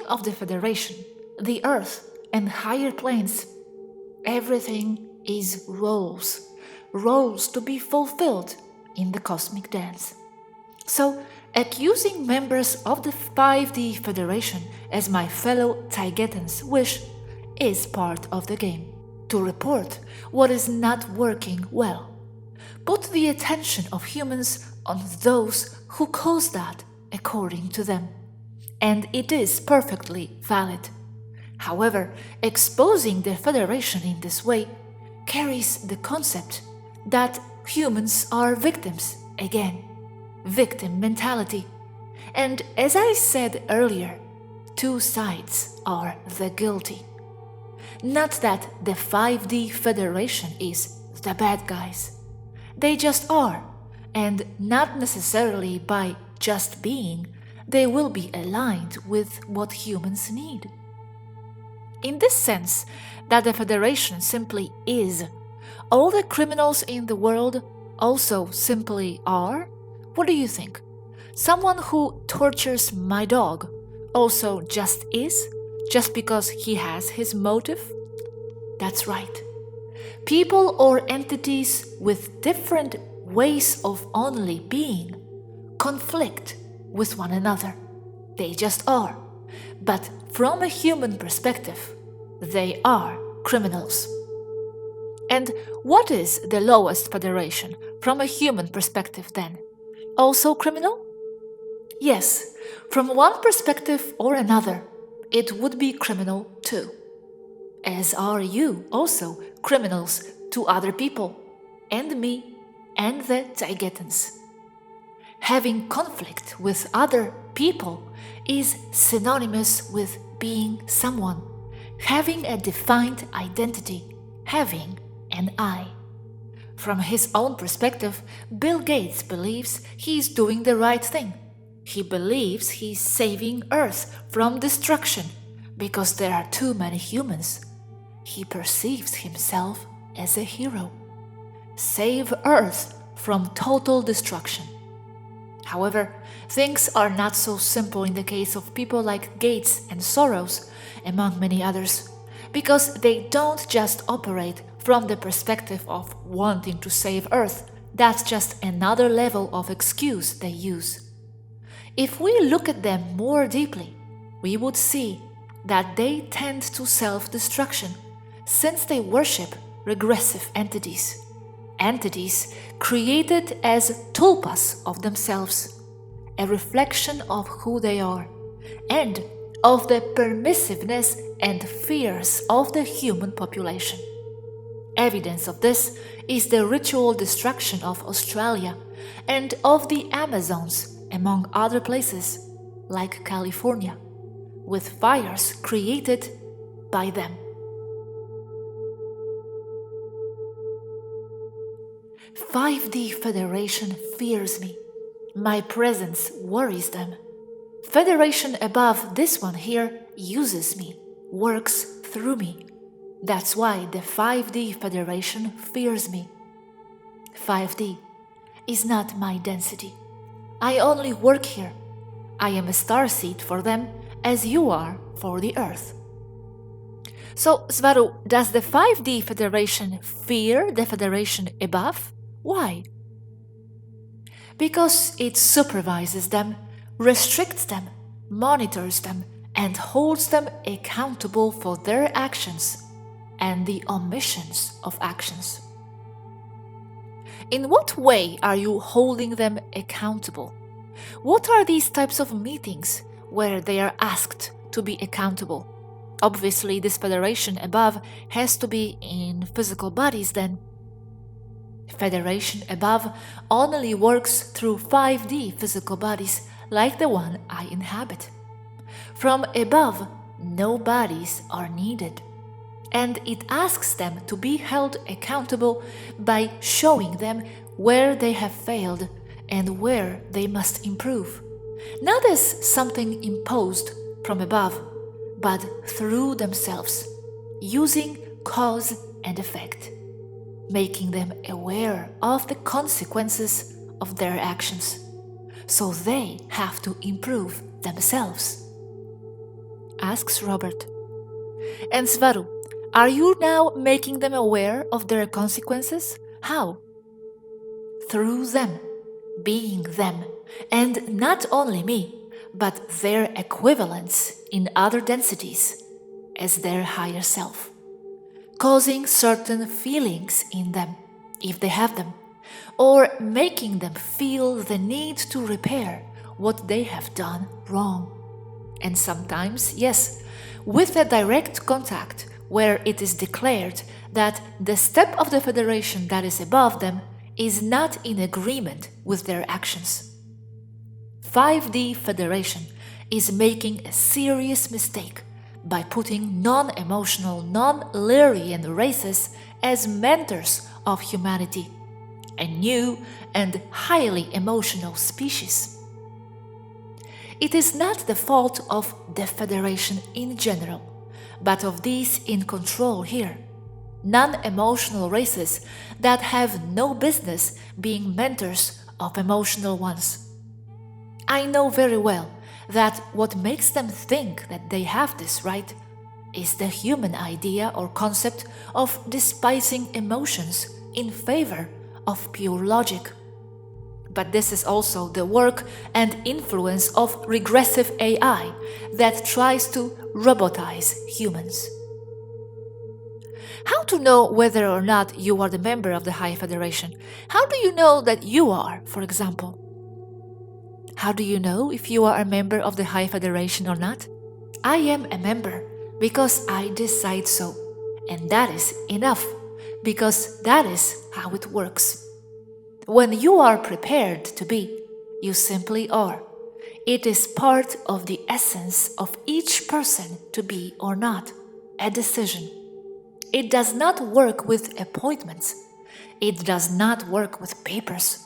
of the Federation, the Earth, and higher planes, everything is roles to be fulfilled in the cosmic dance. So, accusing members of the 5D Federation as my fellow Taygeteans wish is part of the game. To report what is not working well. Put the attention of humans on those who cause that, according to them. And it is perfectly valid. However, exposing the Federation in this way carries the concept that humans are victims again. Victim mentality. And as I said earlier, two sides are the guilty. Not that the 5D Federation is the bad guys. They just are, and not necessarily by just being, they will be aligned with what humans need. In this sense, that the Federation simply is, all the criminals in the world also simply are? What do you think? Someone who tortures my dog also just is, just because he has his motive? That's right. People or entities with different ways of only being conflict with one another. They just are. But from a human perspective, they are criminals. And what is the lowest federation from a human perspective then? Also criminal? Yes, from one perspective or another, it would be criminal too. As are you also criminals to other people, and me, and the Taygeteans. Having conflict with other people is synonymous with being someone, having a defined identity, having an I. From his own perspective, Bill Gates believes he's doing the right thing. He believes he's saving Earth from destruction because there are too many humans. He perceives himself as a hero. Save Earth from total destruction. However, things are not so simple in the case of people like Gates and Soros, among many others, because they don't just operate from the perspective of wanting to save Earth. That's just another level of excuse they use. If we look at them more deeply, we would see that they tend to self-destruction, since they worship regressive entities. Entities created as tulpas of themselves, a reflection of who they are, and of the permissiveness and fears of the human population. Evidence of this is the ritual destruction of Australia and of the Amazons, among other places, like California, with fires created by them. 5D Federation fears me. My presence worries them. Federation above this one here uses me, works through me. That's why the 5D Federation fears me. 5D is not my density. I only work here. I am a starseed for them as you are for the Earth. So, Swaruu, does the 5D Federation fear the Federation above? Why? Because it supervises them, restricts them, monitors them, and holds them accountable for their actions and the omissions of actions. In what way are you holding them accountable? What are these types of meetings where they are asked to be accountable? Obviously, this Federation above has to be in physical bodies then. Federation above only works through 5D physical bodies like the one I inhabit. From above, no bodies are needed, and it asks them to be held accountable by showing them where they have failed and where they must improve, not as something imposed from above, but through themselves, using cause and effect, making them aware of the consequences of their actions, so they have to improve themselves. asks Robert. And Swaruu, are you now making them aware of their consequences? How? Through them, being them, and not only me, but their equivalents in other densities as their higher self, causing certain feelings in them, if they have them, or making them feel the need to repair what they have done wrong. And sometimes, yes, with a direct contact where it is declared that the step of the Federation that is above them is not in agreement with their actions. 5D Federation is making a serious mistake by putting non-emotional, non-Lyrian races as mentors of humanity, a new and highly emotional species. It is not the fault of the Federation in general, but of these in control here, non-emotional races that have no business being mentors of emotional ones. I know very well that what makes them think that they have this right is the human idea or concept of despising emotions in favor of pure logic. But this is also the work and influence of regressive AI that tries to robotize humans. How to know whether or not you are the member of the High Federation? How do you know that you are, for example? How do you know if you are a member of the High Federation or not? I am a member because I decide so, and that is enough, because that is how it works. When you are prepared to be, you simply are. It is part of the essence of each person to be or not, a decision. It does not work with appointments. It does not work with papers.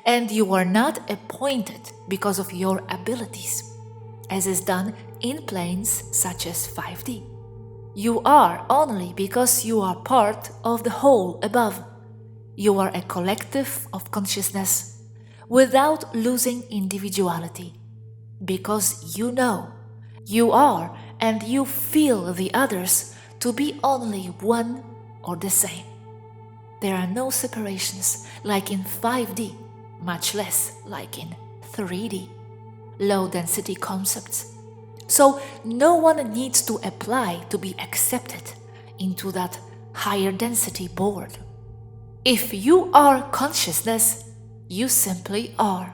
And you are not appointed because of your abilities, as is done in planes such as 5D. You are only because you are part of the whole above. You are a collective of consciousness without losing individuality, because you know, you are, and you feel the others to be only one or the same. There are no separations like in 5D, much less like in 3D, low-density concepts. So no one needs to apply to be accepted into that higher density board. If you are consciousness, you simply are.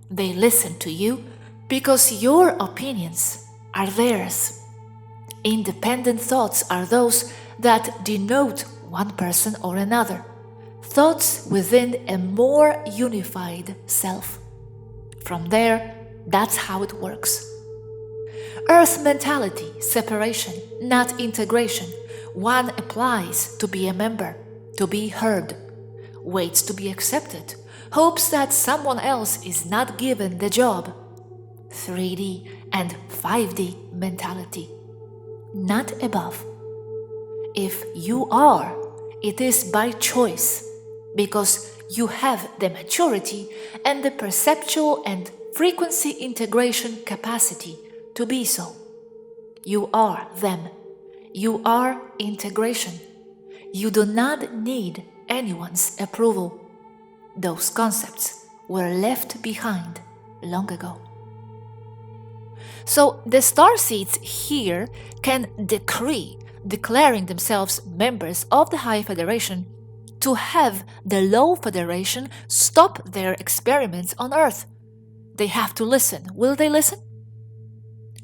They listen to you because your opinions are theirs. Independent thoughts are those that denote one person or another, thoughts within a more unified self. From there, that's how it works. Earth mentality, separation, not integration. One applies to be a member, to be heard, waits to be accepted, hopes that someone else is not given the job. 3D and 5D mentality, not above. If you are, it is by choice, because you have the maturity and the perceptual and frequency integration capacity to be so. You are them. You are integration. You do not need anyone's approval. Those concepts were left behind long ago. So the starseeds here can decree, declaring themselves members of the High Federation, to have the Low Federation stop their experiments on Earth. They have to listen. Will they listen?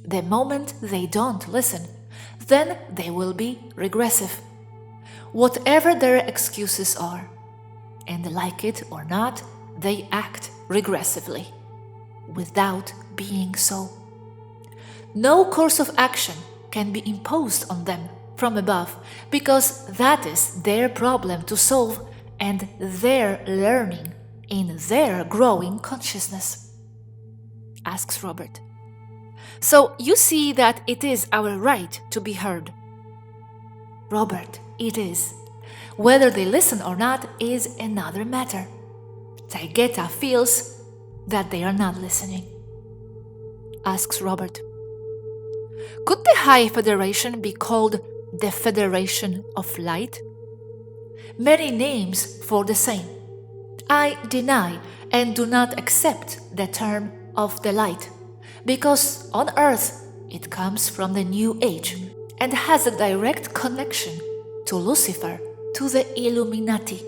The moment they don't listen, then they will be regressive. Whatever their excuses are, and like it or not, they act regressively, without being so. No course of action can be imposed on them from above, because that is their problem to solve and their learning in their growing consciousness, asks Robert. So you see that it is our right to be heard. Robert, it is. Whether they listen or not is another matter. Taygeta feels that they are not listening, asks Robert. Could the High Federation be called the Federation of Light? Many names for the same. I deny and do not accept the term of the light, because on Earth it comes from the New Age and has a direct connection to Lucifer, to the Illuminati.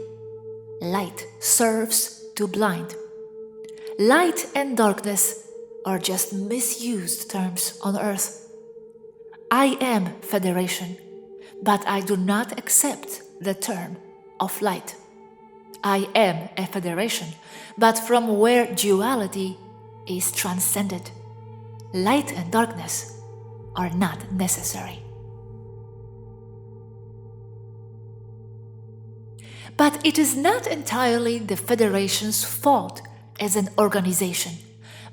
Light serves to blind. Light and darkness are just misused terms on Earth. I am Federation, but I do not accept the term of light. I am a federation, but from where duality is transcended. Light and darkness are not necessary. But it is not entirely the Federation's fault as an organization,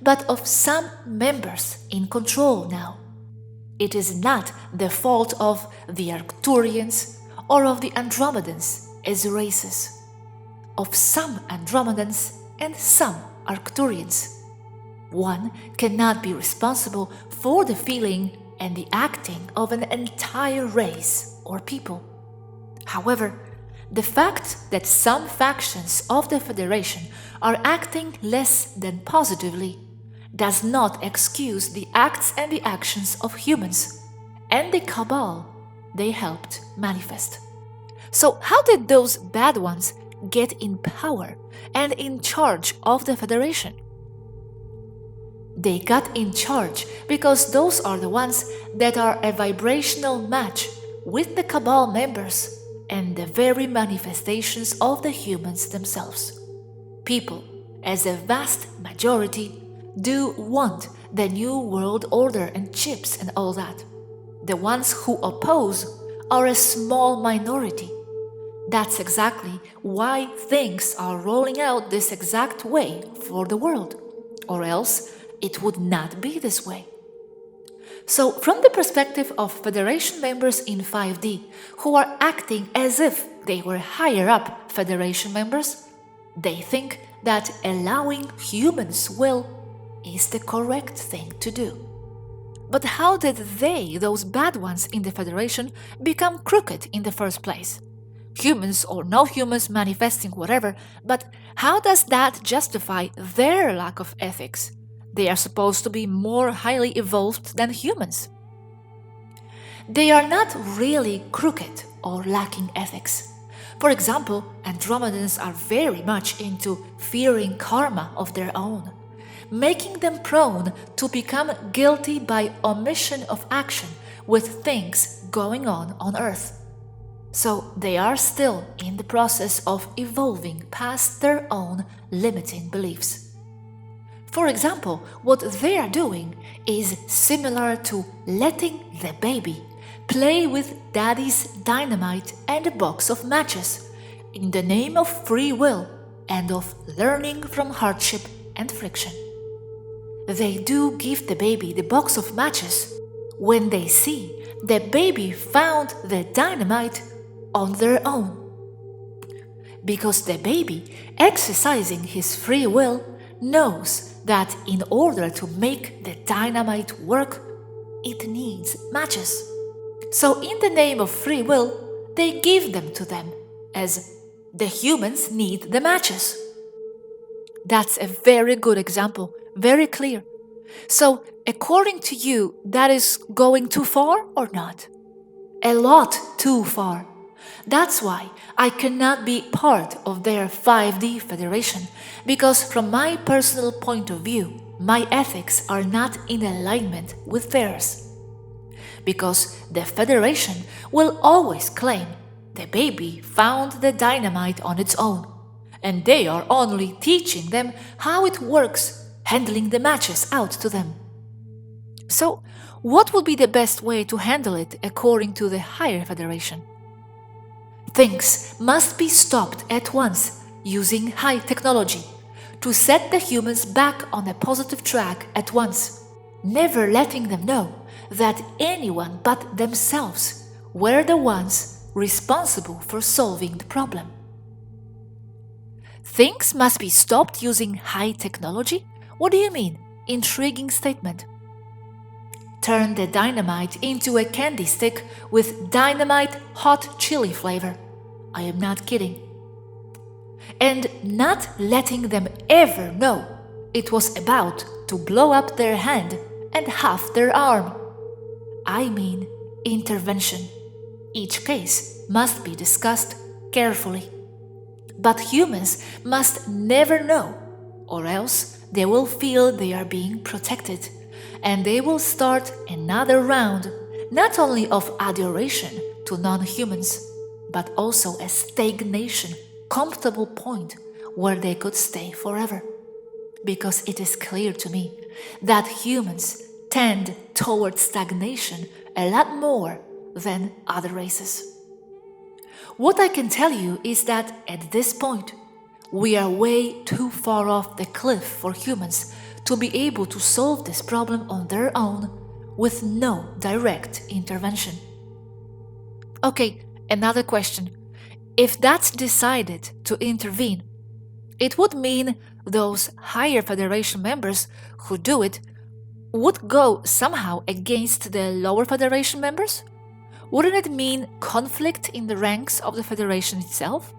but of some members in control now. It is not the fault of the Arcturians or of the Andromedans as races, of some Andromedans and some Arcturians. One cannot be responsible for the feeling and the acting of an entire race or people. However, the fact that some factions of the Federation are acting less than positively does not excuse the acts and the actions of humans and the cabal they helped manifest. So how did those bad ones get in power and in charge of the Federation? They got in charge because those are the ones that are a vibrational match with the cabal members and the very manifestations of the humans themselves. People, as a vast majority, do want the new world order and chips and all that. The ones who oppose are a small minority. That's exactly why things are rolling out this exact way for the world, or else it would not be this way. So, from the perspective of Federation members in 5D who are acting as if they were higher up Federation members, they think that allowing humans' will is the correct thing to do. But how did they, those bad ones in the Federation, become crooked in the first place? Humans or no humans manifesting whatever, but how does that justify their lack of ethics? They are supposed to be more highly evolved than humans. They are not really crooked or lacking ethics. For example, Andromedans are very much into fearing karma of their own, making them prone to become guilty by omission of action with things going on Earth. So they are still in the process of evolving past their own limiting beliefs. For example, what they are doing is similar to letting the baby play with daddy's dynamite and a box of matches in the name of free will and of learning from hardship and friction. They do give the baby the box of matches when they see the baby found the dynamite on their own. Because the baby, exercising his free will, knows that in order to make the dynamite work, it needs matches. So in the name of free will, they give them to them, as the humans need the matches. That's a very good example, very clear. So according to you, that is going too far or not? A lot too far. That's why I cannot be part of their 5D Federation, because from my personal point of view, my ethics are not in alignment with theirs. Because the Federation will always claim the baby found the dynamite on its own, and they are only teaching them how it works, handling the matches out to them. So, what would be the best way to handle it according to the higher Federation? Things must be stopped at once using high technology to set the humans back on a positive track at once, never letting them know that anyone but themselves were the ones responsible for solving the problem. Things must be stopped using high technology? What do you mean? Intriguing statement. Turn the dynamite into a candy stick with dynamite hot chili flavor. I am not kidding. And not letting them ever know it was about to blow up their hand and half their arm. I mean intervention. Each case must be discussed carefully. But humans must never know, or else they will feel they are being protected, and they will start another round, not only of adoration to non-humans, but also a stagnation, comfortable point where they could stay forever. Because it is clear to me that humans tend towards stagnation a lot more than other races. What I can tell you is that at this point, we are way too far off the cliff for humans to be able to solve this problem on their own with no direct intervention. Okay, another question. If that's decided to intervene, it would mean those higher Federation members who do it would go somehow against the lower Federation members? Wouldn't it mean conflict in the ranks of the Federation itself?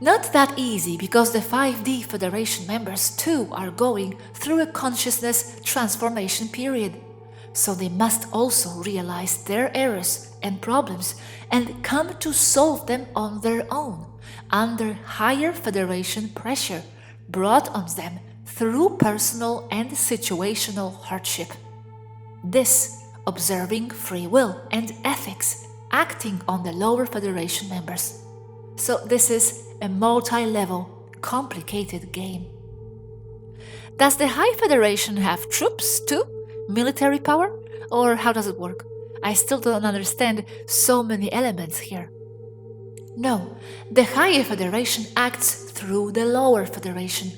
Not that easy, because the 5D Federation members too are going through a consciousness transformation period. So they must also realize their errors and problems and come to solve them on their own, under higher Federation pressure brought on them through personal and situational hardship. This observing free will and ethics acting on the lower Federation members. So this is a multi-level, complicated game. Does the High Federation have troops too? Military power? Or how does it work? I still don't understand so many elements here. No, the Higher Federation acts through the Lower Federation,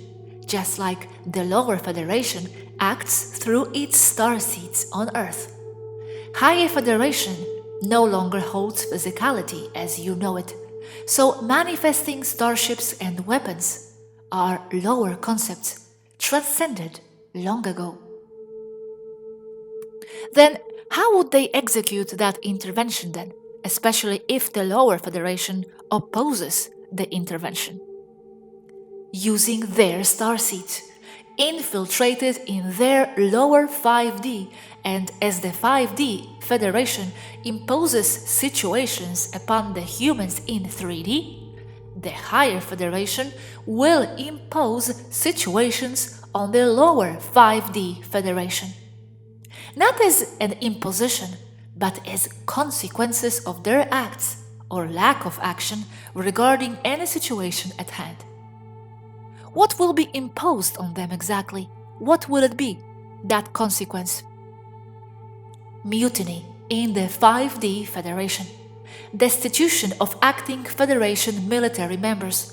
just like the Lower Federation acts through its starseeds on Earth. Higher Federation no longer holds physicality as you know it, so manifesting starships and weapons are lower concepts, transcended long ago. Then how would they execute that intervention then, especially if the Lower Federation opposes the intervention? Using their starseeds, infiltrated in their lower 5D, and as the 5D Federation imposes situations upon the humans in 3D, the Higher Federation will impose situations on the lower 5D Federation. Not as an imposition, but as consequences of their acts or lack of action regarding any situation at hand. What will be imposed on them exactly? What will it be, that consequence? Mutiny in the 5D Federation, destitution of acting Federation military members,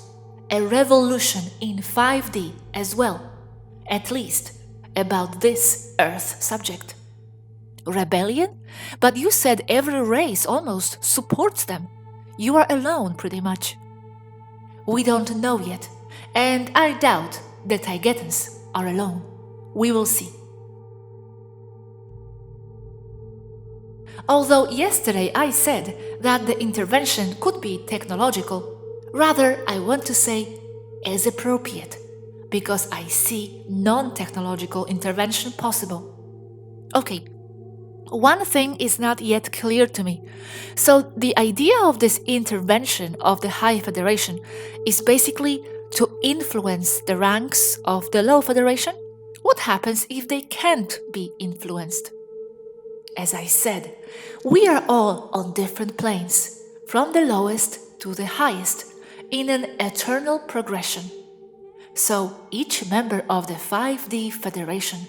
a revolution in 5D as well, at least about this Earth subject. Rebellion? But you said every race almost supports them. You are alone pretty much. We don't know yet, and I doubt the Taygeteans are alone. We will see. Although yesterday I said that the intervention could be technological, rather I want to say as appropriate, because I see non-technological intervention possible. Okay, one thing is not yet clear to me. So the idea of this intervention of the High Federation is basically to influence the ranks of the Low Federation? What happens if they can't be influenced? As I said, we are all on different planes, from the lowest to the highest, in an eternal progression. So each member of the 5D Federation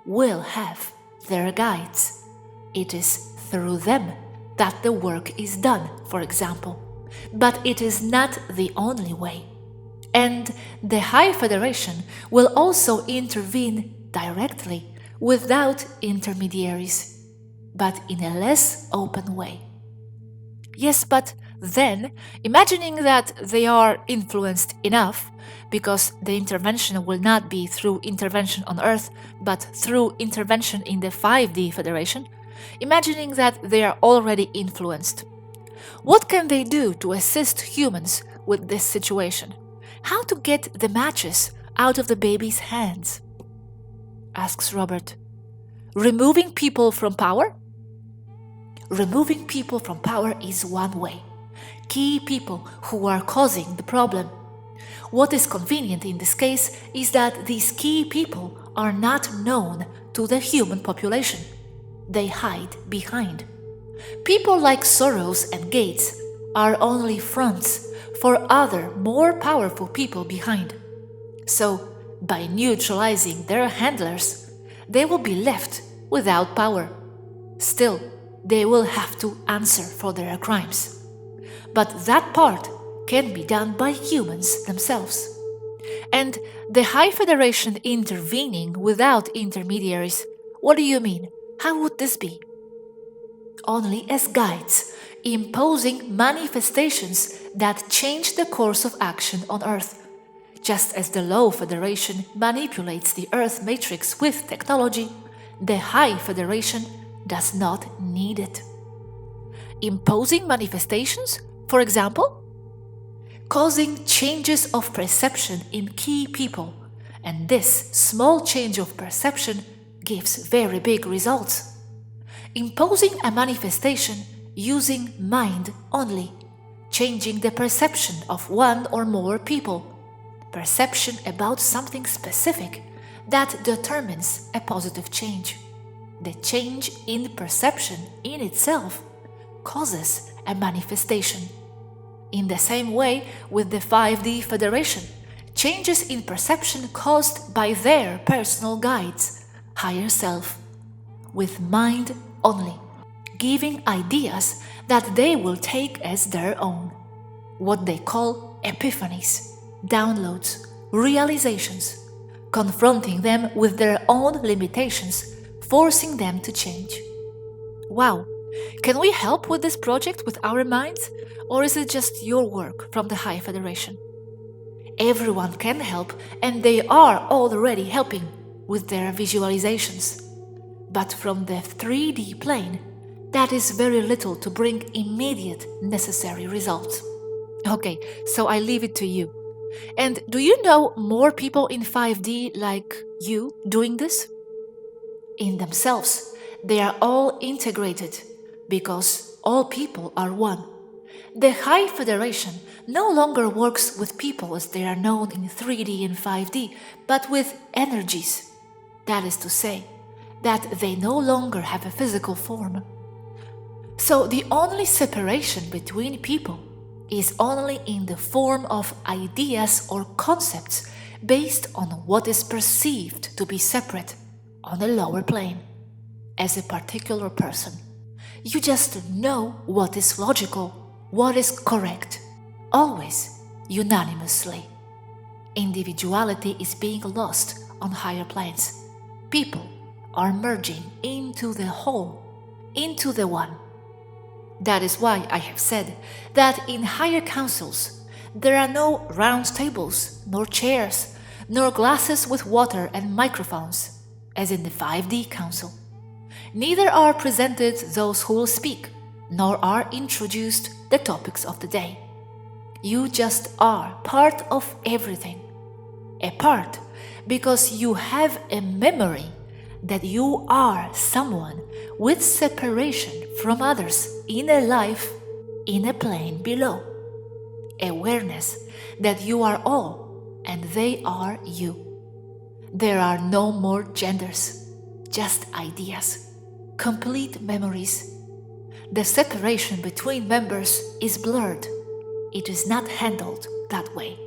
will have their guides. It is through them that the work is done, for example. But it is not the only way. And the High Federation will also intervene directly, without intermediaries, but in a less open way. Yes, but Then, imagining that they are influenced enough, because the intervention will not be through intervention on Earth, but through intervention in the 5D Federation, imagining that they are already influenced. What can they do to assist humans with this situation? How to get the matches out of the baby's hands? Asks Robert. Removing people from power? Removing people from power is one way. Key people who are causing the problem. What is convenient in this case is that these key people are not known to the human population. They hide behind. People like Swaruu and Gates are only fronts for other, more powerful people behind. So, by neutralizing their handlers, they will be left without power. Still, they will have to answer for their crimes. But that part can be done by humans themselves. And the High Federation intervening without intermediaries, what do you mean? How would this be? Only as guides, imposing manifestations that change the course of action on Earth. Just as the Low Federation manipulates the Earth matrix with technology, the High Federation does not need it. Imposing manifestations, for example? Causing changes of perception in key people, and this small change of perception gives very big results. Imposing a manifestation using mind only, changing the perception of one or more people, perception about something specific that determines a positive change. The change in perception in itself causes a manifestation. In the same way with the 5D Federation, changes in perception caused by their personal guides, higher self, with mind only, giving ideas that they will take as their own, what they call epiphanies, downloads, realizations, confronting them with their own limitations, forcing them to change. Wow, can we help with this project with our minds, or is it just your work from the High Federation? Everyone can help, and they are already helping with their visualizations. But from the 3D plane, that is very little to bring immediate necessary results. Okay, so I leave it to you. And do you know more people in 5D like you doing this? In themselves, they are all integrated because all people are one. The High Federation no longer works with people as they are known in 3D and 5D, but with energies. That is to say, that they no longer have a physical form. So the only separation between people is only in the form of ideas or concepts based on what is perceived to be separate on a lower plane, as a particular person. You just know what is logical, what is correct, always unanimously. Individuality is being lost on higher planes. People are merging into the whole, into the one. That is why I have said that in higher councils there are no round tables, nor chairs, nor glasses with water and microphones, as in the 5D Council. Neither are presented those who will speak, nor are introduced the topics of the day. You just are part of everything. A part because you have a memory that you are someone with separation from others in a life in a plane below. Awareness that you are all and they are you. There are no more genders, just ideas, complete memories. The separation between members is blurred. It is not handled that way.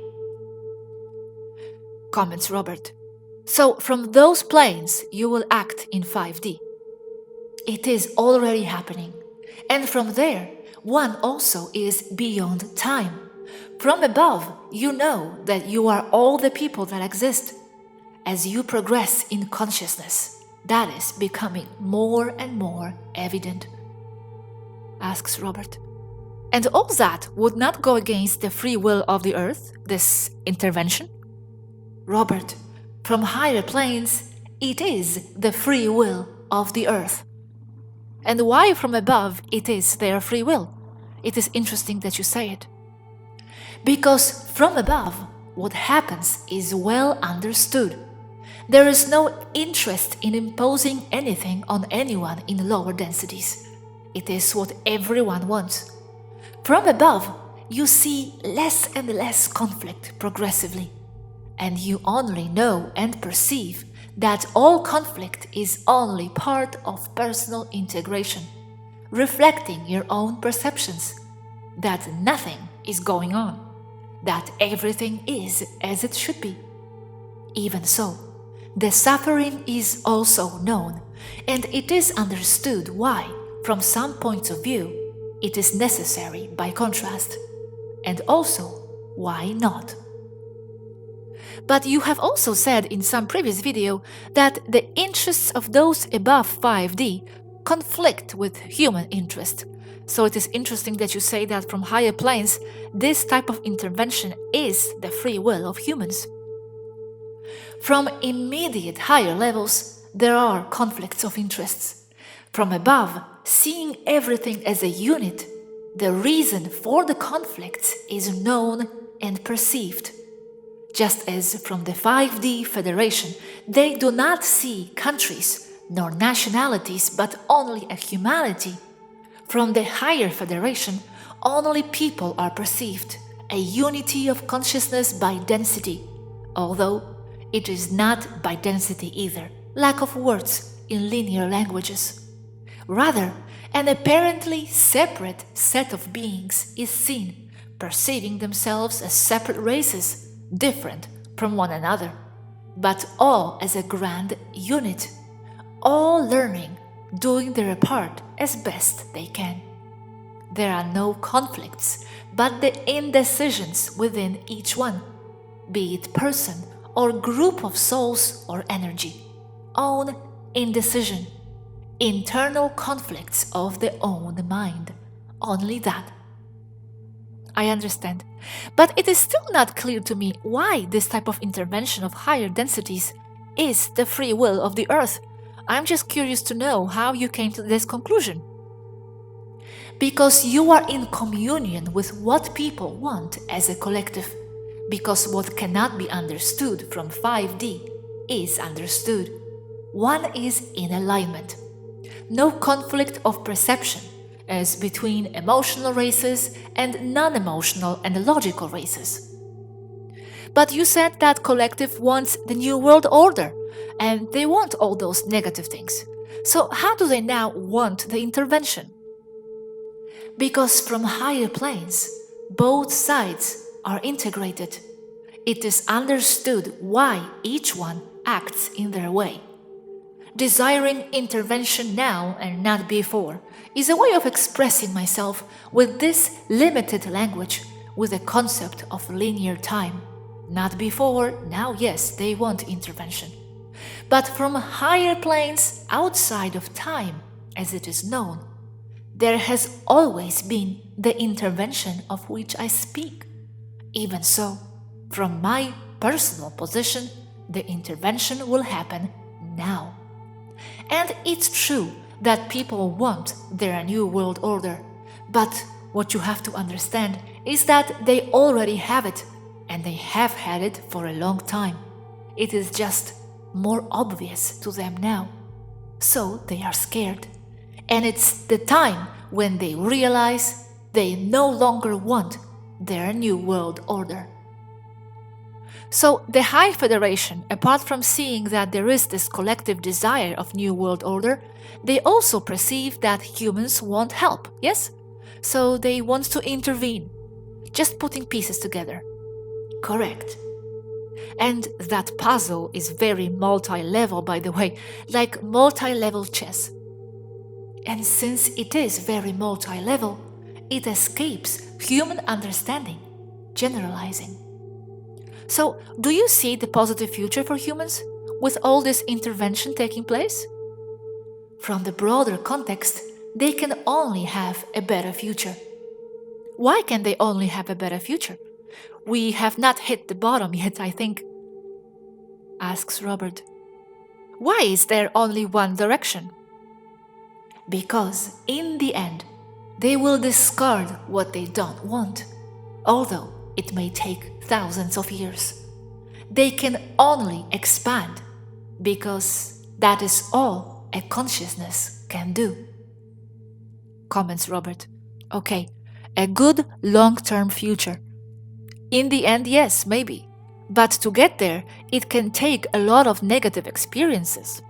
Comments Robert. So from those planes you will act in 5D. It is already happening. And from there, one also is beyond time. From above, you know that you are all the people that exist. As you progress in consciousness, that is becoming more and more evident. Asks Robert. And all that would not go against the free will of the Earth, this intervention? Robert, from higher planes, it is the free will of the Earth. And why from above it is their free will? It is interesting that you say it. Because from above, what happens is well understood. There is no interest in imposing anything on anyone in lower densities. It is what everyone wants. From above, you see less and less conflict progressively, and you only know and perceive that all conflict is only part of personal integration, reflecting your own perceptions, that nothing is going on, that everything is as it should be. Even so, the suffering is also known, and it is understood why, from some points of view, it is necessary by contrast, and also why not. But you have also said in some previous video that the interests of those above 5D conflict with human interest. So it is interesting that you say that from higher planes, this type of intervention is the free will of humans. From immediate higher levels, there are conflicts of interests. From above, seeing everything as a unit, the reason for the conflicts is known and perceived. Just as from the 5D Federation, they do not see countries nor nationalities but only a humanity. From the higher Federation, only people are perceived, a unity of consciousness by density, although it is not by density either, lack of words in linear languages. Rather, an apparently separate set of beings is seen, perceiving themselves as separate races, different from one another, but all as a grand unit, all learning, doing their part as best they can. There are no conflicts, but the indecisions within each one, be it person or group of souls or energy, own indecision, internal conflicts of the own mind, only that. I understand, but it is still not clear to me why this type of intervention of higher densities is the free will of the Earth. I'm just curious to know how you came to this conclusion. Because you are in communion with what people want as a collective, because what cannot be understood from 5D is understood. One is in alignment. No conflict of perception, as between emotional races and non-emotional and logical races. But you said that collective wants the new world order, and they want all those negative things. So how do they now want the intervention? Because from higher planes, both sides are integrated. It is understood why each one acts in their way. Desiring intervention now and not before is a way of expressing myself with this limited language, with the concept of linear time. Not before, now yes, they want intervention. But from higher planes outside of time, as it is known, there has always been the intervention of which I speak. Even so, from my personal position, the intervention will happen now. And it's true that people want their new world order, but what you have to understand is that they already have it, and they have had it for a long time. It is just more obvious to them now. So they are scared. And it's the time when they realize they no longer want their new world order. So the High Federation, apart from seeing that there is this collective desire of new world order, they also perceive that humans want help, yes? So they want to intervene, just putting pieces together. Correct. And that puzzle is very multi-level, by the way, like multi-level chess. And since it is very multi-level, it escapes human understanding, generalizing. So, do you see the positive future for humans with all this intervention taking place? From the broader context, they can only have a better future. Why can they only have a better future? We have not hit the bottom yet, I think, asks Robert. Why is there only one direction? Because in the end, they will discard what they don't want, although it may take thousands of years. They can only expand because that is all a consciousness can do. Comments Robert. Okay, a good long-term future. In the end, yes, maybe. But to get there, it can take a lot of negative experiences.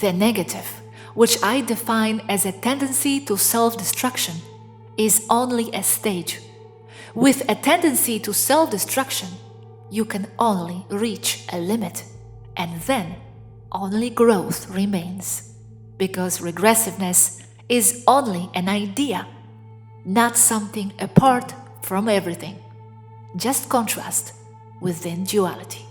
The negative, which I define as a tendency to self-destruction, is only a stage. With a tendency to self-destruction, you can only reach a limit, and then only growth remains. Because regressiveness is only an idea, not something apart from everything. Just contrast within duality.